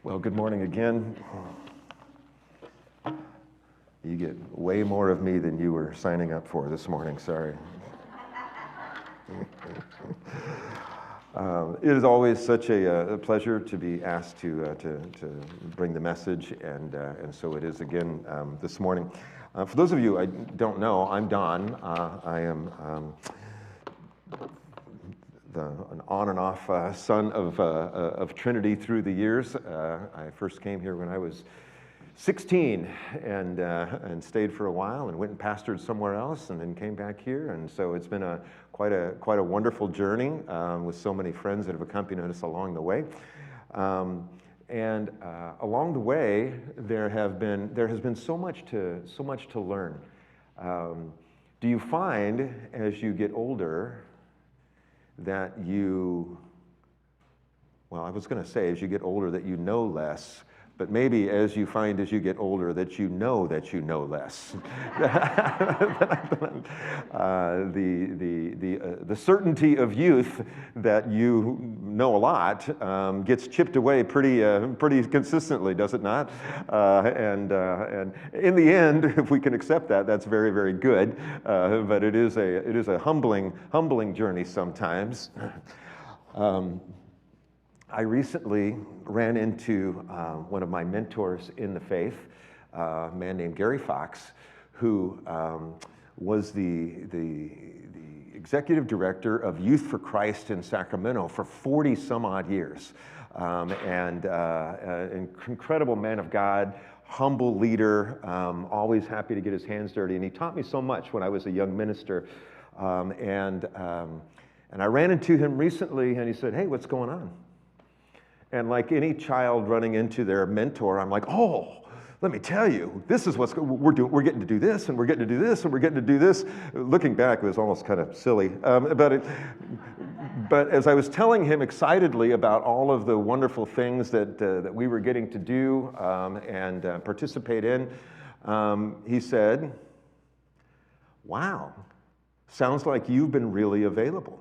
Well, good morning again. You get way more of me than you were signing up for this morning, sorry. It is always such a pleasure to be asked to bring the message, and so it is again this morning. For those of you I don't know, I'm Don. I am an on and off son of Trinity through the years. I first came here when I was 16 and stayed for a while and went and pastored somewhere else and then came back here. And so it's been quite a wonderful journey with so many friends that have accompanied us along the way. And along the way, there has been so much to learn. Do you find as you get older that I was going to say as you get older that you know less, but maybe as you get older that you know less. The certainty of youth that you know a lot gets chipped away pretty consistently, does it not? And in the end, if we can accept that, that's very, very good. But it is a humbling journey sometimes. I recently ran into one of my mentors in the faith, a man named Gary Fox, who was the executive director of Youth for Christ in Sacramento for 40 some odd years. And an incredible man of God, humble leader, always happy to get his hands dirty. And he taught me so much when I was a young minister. And I ran into him recently and he said, "Hey, what's going on?" And like any child running into their mentor, I'm like, "Oh, let me tell you, this is we're doing. We're getting to do this, and we're getting to do this, and we're getting to do this." Looking back, it was almost kind of silly. But as I was telling him excitedly about all of the wonderful things that we were getting to do and participate in, he said, "Wow, sounds like you've been really available."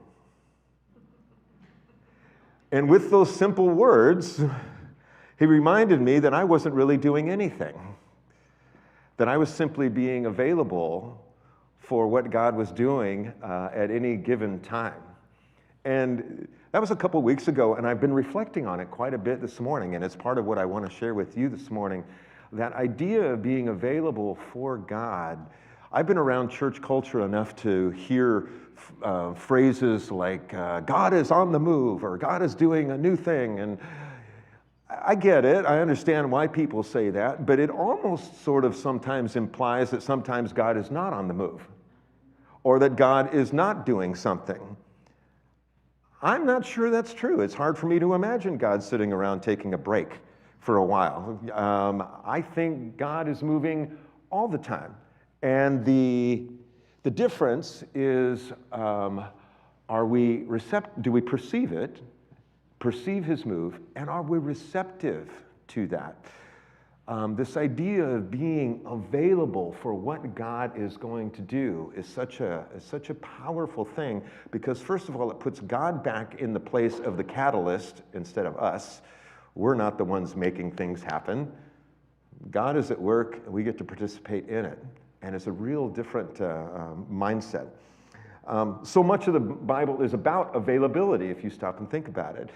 And with those simple words, he reminded me that I wasn't really doing anything, that I was simply being available for what God was doing at any given time. And that was a couple weeks ago, and I've been reflecting on it quite a bit this morning, and it's part of what I want to share with you this morning. That idea of being available for God. I've been around church culture enough to hear phrases like, God is on the move, or God is doing a new thing. And I get it. I understand why people say that, but it almost sort of sometimes implies that sometimes God is not on the move, or that God is not doing something. I'm not sure that's true. It's hard for me to imagine God sitting around taking a break for a while. I think God is moving all the time. And the difference is, do we perceive it, perceive his move, and are we receptive to that? This idea of being available for what God is going to do is such a powerful thing, because first of all, it puts God back in the place of the catalyst instead of us. We're not the ones making things happen. God is at work, and we get to participate in it. And it's a real different mindset. So much of the Bible is about availability, if you stop and think about it.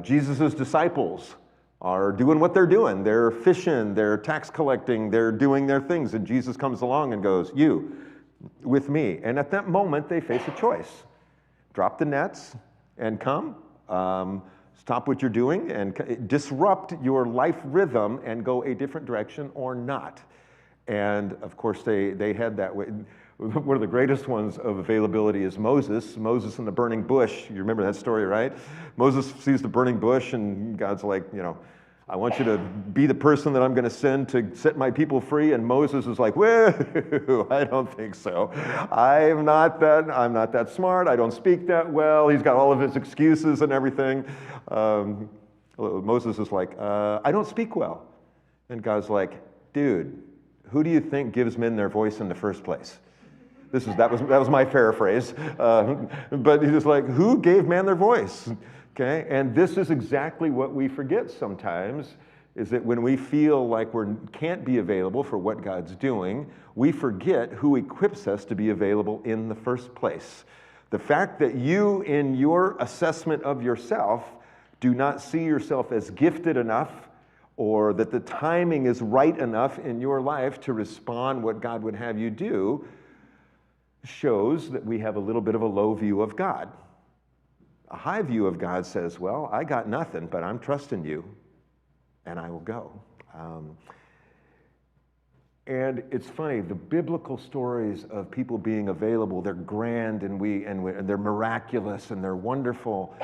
Jesus' disciples are doing what they're doing. They're fishing, they're tax collecting, they're doing their things. And Jesus comes along and goes, "You, with me." And at that moment, they face a choice. Drop the nets and come. Stop what you're doing and disrupt your life rhythm and go a different direction, or not. And of course, they had that way. One of the greatest ones of availability is Moses in the burning bush. You remember that story, right? Moses sees the burning bush, and God's like, "I want you to be the person that I'm going to send to set my people free." And Moses is like, "Well, I don't think so. I'm not that smart. I don't speak that well." He's got all of his excuses and everything. Moses is like, "I don't speak well." And God's like, "Dude, who do you think gives men their voice in the first place?" That was my paraphrase. But he's just like, who gave man their voice? Okay? And this is exactly what we forget sometimes, is that when we feel like we can't be available for what God's doing, we forget who equips us to be available in the first place. The fact that you, in your assessment of yourself, do not see yourself as gifted enough or that the timing is right enough in your life to respond what God would have you do shows that we have a little bit of a low view of God. A high view of God says, well, I got nothing, but I'm trusting you, and I will go. And it's funny, the biblical stories of people being available, they're grand and they're miraculous and they're wonderful.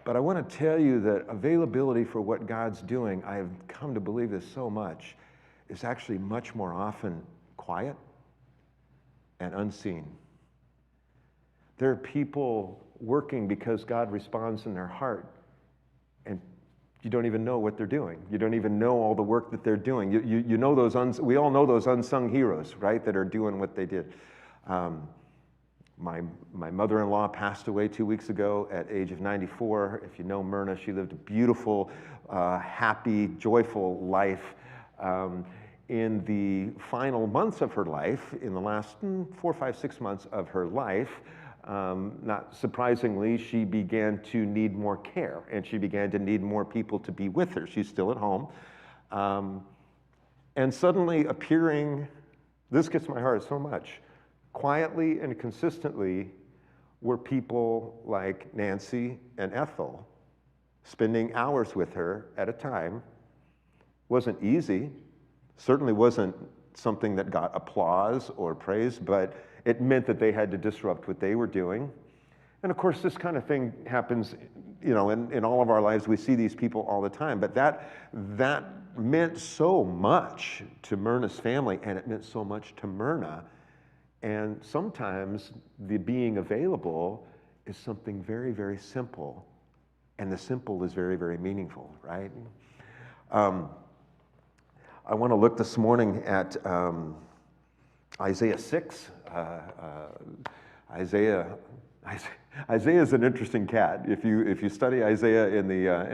But I want to tell you that availability for what God's doing, I have come to believe this so much, is actually much more often quiet and unseen. There are people working because God responds in their heart, and you don't even know what they're doing. You don't even know all the work that they're doing. You know those, we all know those unsung heroes, right, that are doing what they did. My mother-in-law passed away 2 weeks ago at age of 94. If you know Myrna, she lived a beautiful, happy, joyful life. In the final months of her life, in the last 4, 5, 6 months of her life, not surprisingly, she began to need more care, and she began to need more people to be with her. She's still at home. And suddenly appearing, this gets my heart so much, quietly and consistently were people like Nancy and Ethel, spending hours with her at a time. Wasn't easy, certainly wasn't something that got applause or praise, but it meant that they had to disrupt what they were doing. And of course, this kind of thing happens, in all of our lives. We see these people all the time, but that meant so much to Myrna's family, and it meant so much to Myrna. And sometimes the being available is something very, very simple, and the simple is very, very meaningful, right? I want to look this morning at Isaiah 6. Isaiah is an interesting cat. If you study Isaiah in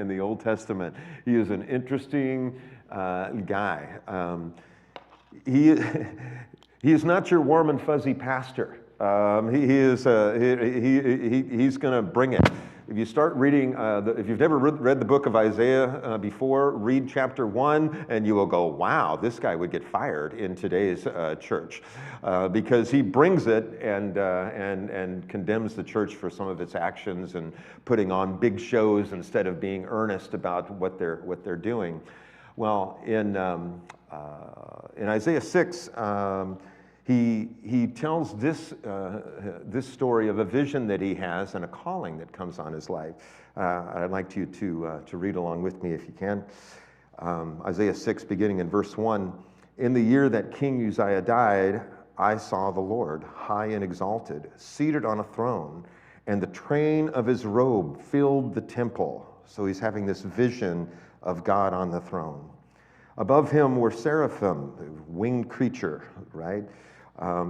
the Old Testament, he is an interesting guy. He is not your warm and fuzzy pastor. He's going to bring it. If you start reading, if you've never read the book of Isaiah before, read chapter 1, and you will go, wow, this guy would get fired in today's church, because he brings it and condemns the church for some of its actions and putting on big shows instead of being earnest about what they're doing. Well, in Isaiah 6, he tells this story of a vision that he has and a calling that comes on his life. I'd like you to read along with me if you can. Isaiah 6, beginning in verse 1. In the year that King Uzziah died, I saw the Lord, high and exalted, seated on a throne, and the train of his robe filled the temple. So he's having this vision of God on the throne. Above him were seraphim, winged creature, right?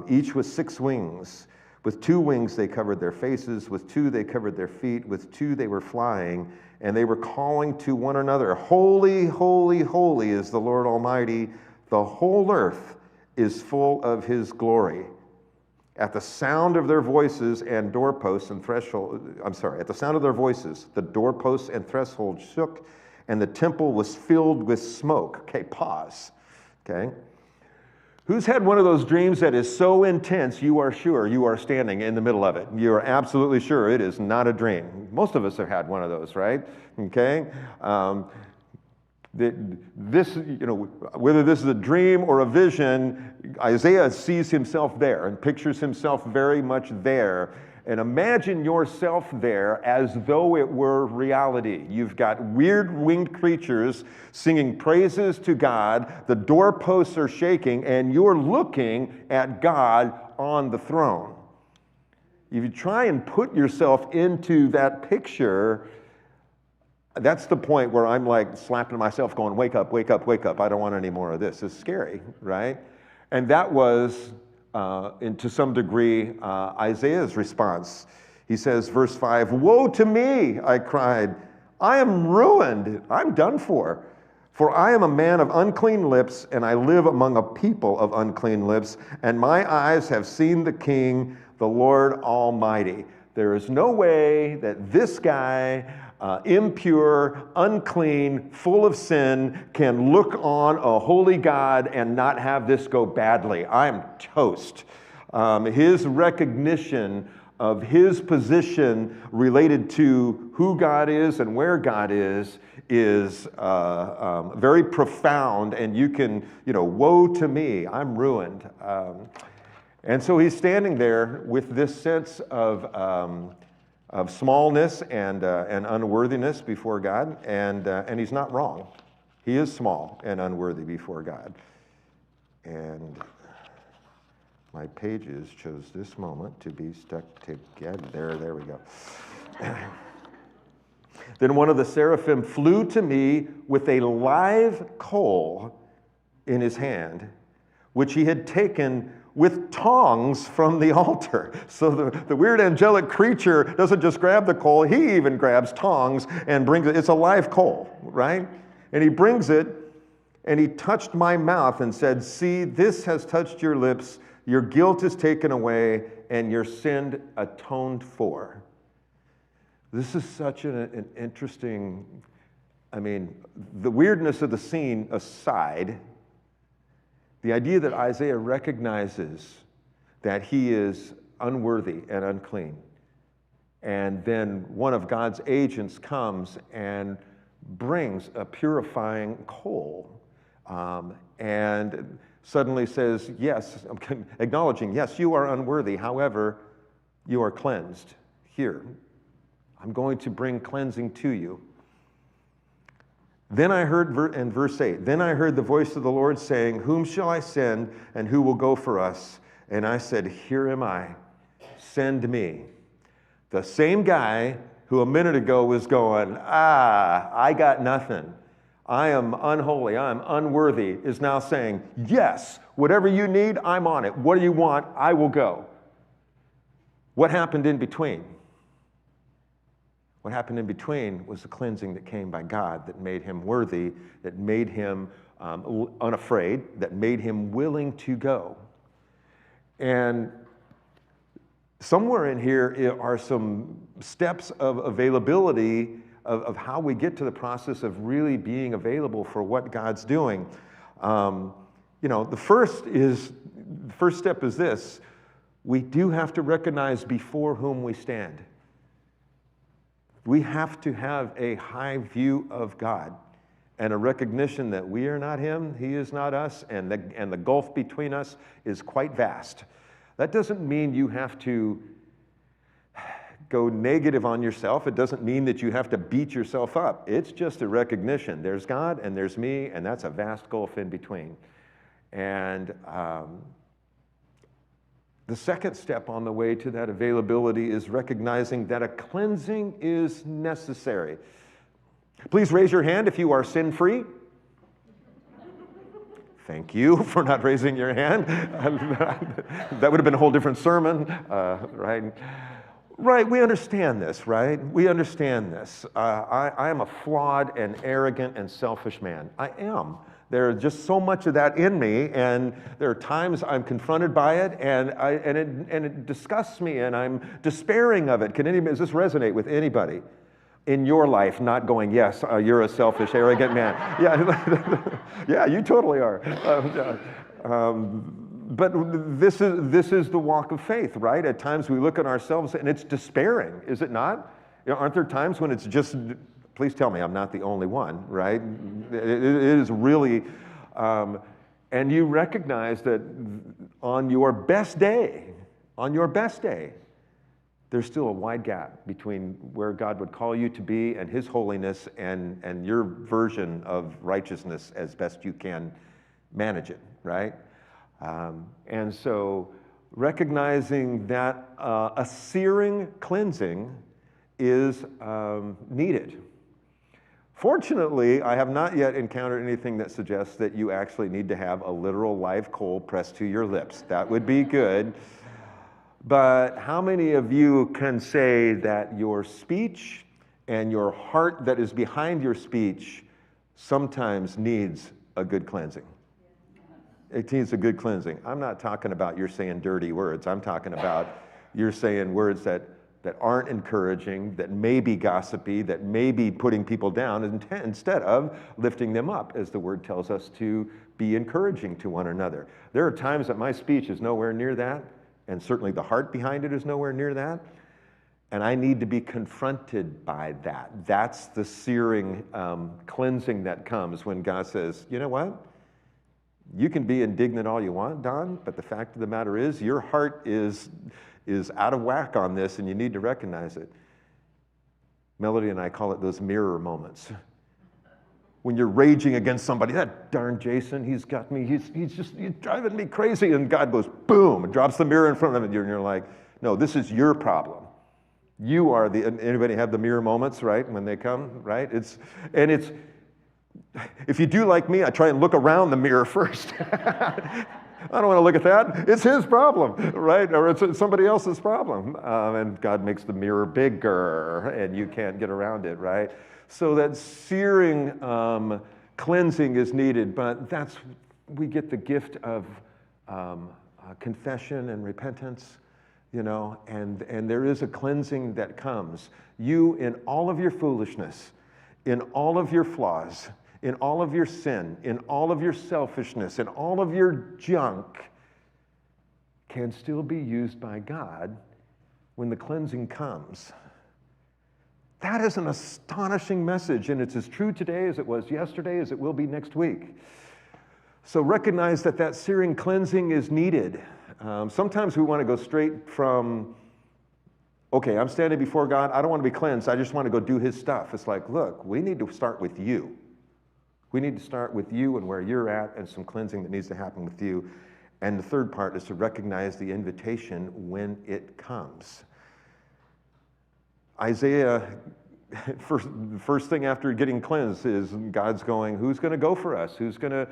Each with 6 wings. With 2 wings they covered their faces, with 2 they covered their feet, with 2 they were flying, and they were calling to one another, Holy, holy, holy is the Lord Almighty. The whole earth is full of his glory. At the sound of their voices and doorposts and threshold, at the sound of their voices, the doorposts and threshold shook, and the temple was filled with smoke. Okay, pause. Okay. Who's had one of those dreams that is so intense you are sure you are standing in the middle of it? You are absolutely sure it is not a dream. Most of us have had one of those, right? Okay. This, whether this is a dream or a vision, Isaiah sees himself there and pictures himself very much there. And imagine yourself there as though it were reality. You've got weird winged creatures singing praises to God, the doorposts are shaking, and you're looking at God on the throne. If you try and put yourself into that picture, that's the point where I'm like slapping myself going, wake up, wake up, wake up. I don't want any more of this. It's scary, right? And that was, to some degree, Isaiah's response. He says, verse 5, Woe to me, I cried. I am ruined. I'm done for. For I am a man of unclean lips, and I live among a people of unclean lips, and my eyes have seen the King, the Lord Almighty. There is no way that this guy, impure, unclean, full of sin, can look on a holy God and not have this go badly. I'm toast. His recognition of his position related to who God is and where God is very profound, and you can, woe to me, I'm ruined. And so he's standing there with this sense of smallness and unworthiness before God, and he's not wrong. He is small and unworthy before God. And my pages chose this moment to be stuck together. There we go. Then one of the seraphim flew to me with a live coal in his hand, which he had taken with tongs from the altar. So the weird angelic creature doesn't just grab the coal, he even grabs tongs and brings it. It's a live coal, right? And he brings it, and he touched my mouth and said, "See, this has touched your lips. Your guilt is taken away, and your sin atoned for." This is such an interesting, the weirdness of the scene aside, the idea that Isaiah recognizes that he is unworthy and unclean. And then one of God's agents comes and brings a purifying coal, and suddenly says, yes, acknowledging, yes, you are unworthy. However, you are cleansed. Here, I'm going to bring cleansing to you. Then I heard, in verse 8, then I heard the voice of the Lord saying, "Whom shall I send, and who will go for us?" And I said, "Here am I, send me." The same guy who a minute ago was going, I got nothing, I am unholy, I'm unworthy, is now saying, yes, whatever you need, I'm on it. What do you want? I will go. What happened in between? What happened in between was the cleansing that came by God that made him worthy, that made him unafraid, that made him willing to go. And somewhere in here are some steps of availability of how we get to the process of really being available for what God's doing. The first step is this: we do have to recognize before whom we stand. We have to have a high view of God and a recognition that we are not him, he is not us, and the gulf between us is quite vast. That doesn't mean you have to go negative on yourself. It doesn't mean that you have to beat yourself up. It's just a recognition. There's God and there's me, and that's a vast gulf in between. And the second step on the way to that availability is recognizing that a cleansing is necessary. Please raise your hand if you are sin-free. Thank you for not raising your hand. That would have been a whole different sermon, right? Right, we understand this, right? We understand this. I am a flawed and arrogant and selfish man. I am. There's just so much of that in me, and there are times I'm confronted by it, and it disgusts me, and I'm despairing of it. Does this resonate with anybody in your life? Not going, yes, you're a selfish, arrogant man. Yeah, yeah, you totally are. But this is the walk of faith, right? At times we look at ourselves, and it's despairing, is it not? Aren't there times when it's just, please tell me I'm not the only one, right? It is really, and you recognize that on your best day, there's still a wide gap between where God would call you to be and his holiness and your version of righteousness as best you can manage it, right? And so recognizing that a searing cleansing is needed. Fortunately, I have not yet encountered anything that suggests that you actually need to have a literal live coal pressed to your lips. That would be good. But how many of you can say that your speech And your heart that is behind your speech sometimes needs a good cleansing. It needs a good cleansing. I'm not talking about you're saying dirty words. I'm talking about you're saying words that aren't encouraging, that may be gossipy, that may be putting people down, instead of lifting them up, as the word tells us to be encouraging to one another. There are times that my speech is nowhere near that, and certainly the heart behind it is nowhere near that, and I need to be confronted by that. That's the searing cleansing that comes when God says, you know what? You can be indignant all you want, Don, but the fact of the matter is your heart is out of whack on this, and you need to recognize it. Melody and I call it those mirror moments. When you're raging against somebody, that darn Jason, he's got me, he's driving me crazy, and God goes, boom, and drops the mirror in front of you, and you're like, no, this is your problem. You are anybody have the mirror moments, right, when they come, right? If you do like me, I try and look around the mirror first. I don't want to look at that. It's his problem, right? Or it's somebody else's problem. And God makes the mirror bigger, and you can't get around it, right? So that searing cleansing is needed, but we get the gift of confession and repentance, and there is a cleansing that comes. You, in all of your foolishness, in all of your flaws, in all of your sin, in all of your selfishness, in all of your junk, can still be used by God when the cleansing comes. That is an astonishing message, and it's as true today as it was yesterday, as it will be next week. So recognize that searing cleansing is needed. Sometimes we want to go straight from, okay, I'm standing before God, I don't want to be cleansed, I just want to go do his stuff. It's like, look, we need to start with you. We need to start with you and where you're at, and some cleansing that needs to happen with you. And the third part is to recognize the invitation when it comes. Isaiah, first thing after getting cleansed is God's going, who's going to go for us? Who's going to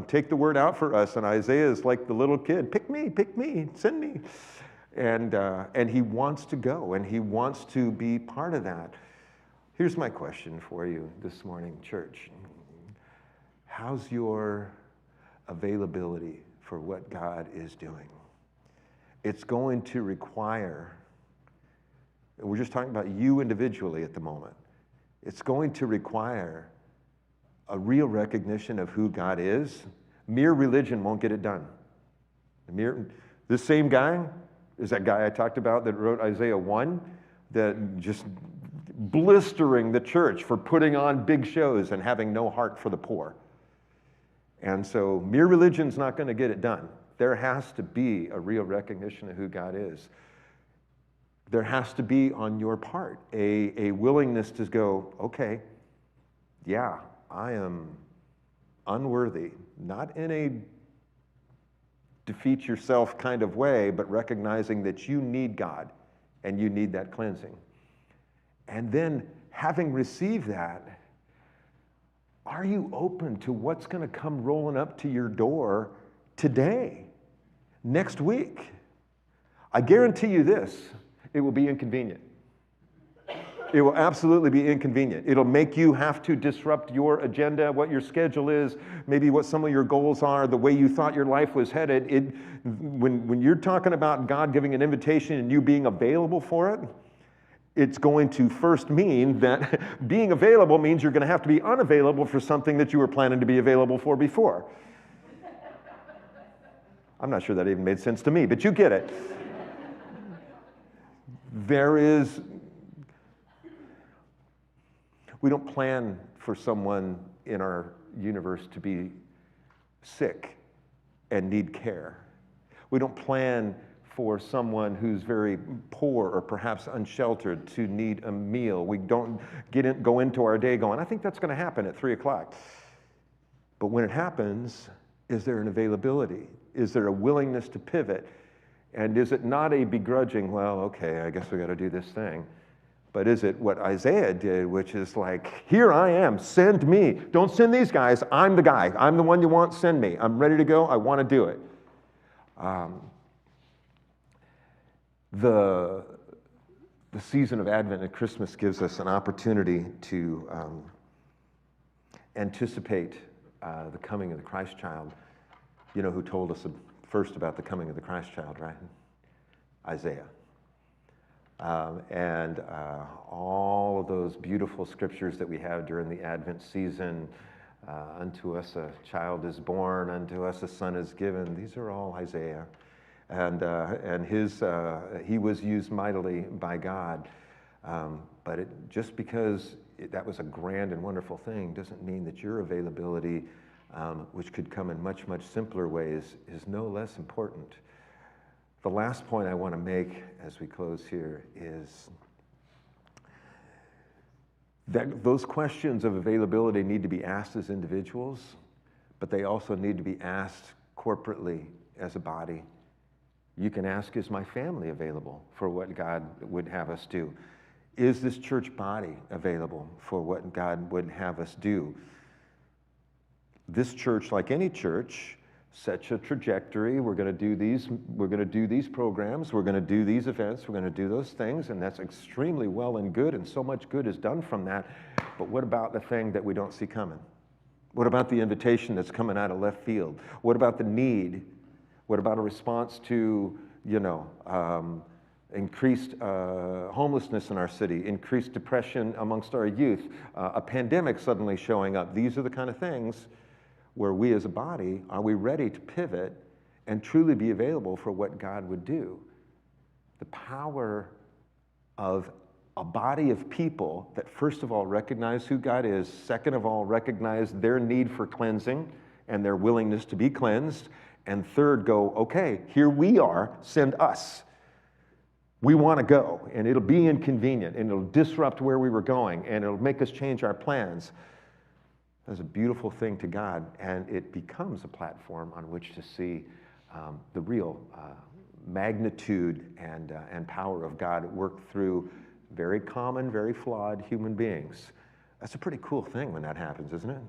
take the word out for us? And Isaiah is like the little kid, pick me, send me. And he wants to go, and he wants to be part of that. Here's my question for you this morning, church. How's your availability for what God is doing? It's going to require, and we're just talking about you individually at the moment, it's going to require a real recognition of who God is. Mere religion won't get it done. This same guy is that guy I talked about that wrote Isaiah 1, that just blistering the church for putting on big shows and having no heart for the poor. And so mere religion's not going to get it done. There has to be a real recognition of who God is. There has to be on your part a willingness to go, okay, yeah, I am unworthy, not in a defeat yourself kind of way, but recognizing that you need God and you need that cleansing. And then having received that, are you open to what's going to come rolling up to your door today, next week? I guarantee you this, it will be inconvenient. It will absolutely be inconvenient. It'll make you have to disrupt your agenda, what your schedule is, maybe what some of your goals are, the way you thought your life was headed. When you're talking about God giving an invitation and you being available for it, it's going to first mean that being available means you're going to have to be unavailable for something that you were planning to be available for before. I'm not sure that even made sense to me, but you get it. We don't plan for someone in our universe to be sick and need care. We don't plan for someone who's very poor or perhaps unsheltered to need a meal. We don't go into our day going, I think that's going to happen at 3 o'clock. But when it happens, is there an availability? Is there a willingness to pivot? And is it not a begrudging, well, okay, I guess we got to do this thing. But is it what Isaiah did, which is like, here I am, send me. Don't send these guys, I'm the guy. I'm the one you want, send me. I'm ready to go, I want to do it. The season of Advent and Christmas gives us an opportunity to anticipate the coming of the Christ child. You know who told us first about the coming of the Christ child, right? Isaiah. And all of those beautiful scriptures that we have during the Advent season, unto us a child is born, unto us a son is given, these are all Isaiah. And he was used mightily by God. But just because that was a grand and wonderful thing doesn't mean that your availability, which could come in much, much simpler ways, is no less important. The last point I want to make as we close here is that those questions of availability need to be asked as individuals, but they also need to be asked corporately as a body. You can ask, is my family available for what God would have us do? Is this church body available for what God would have us do? This church, like any church, sets a trajectory. We're going to do these programs, we're going to do these events, we're going to do those things, and that's extremely well and good, and so much good is done from that. But what about the thing that we don't see coming? What about the invitation that's coming out of left field? What about the need? What about a response to, increased homelessness in our city, increased depression amongst our youth, a pandemic suddenly showing up? These are the kind of things where we as a body, are we ready to pivot and truly be available for what God would do? The power of a body of people that first of all recognize who God is, second of all recognize their need for cleansing and their willingness to be cleansed, and third go, okay, here we are, send us. We want to go, and it'll be inconvenient, and it'll disrupt where we were going, and it'll make us change our plans. That's a beautiful thing to God, and it becomes a platform on which to see the real magnitude and power of God work through very common, very flawed human beings. That's a pretty cool thing when that happens, isn't it?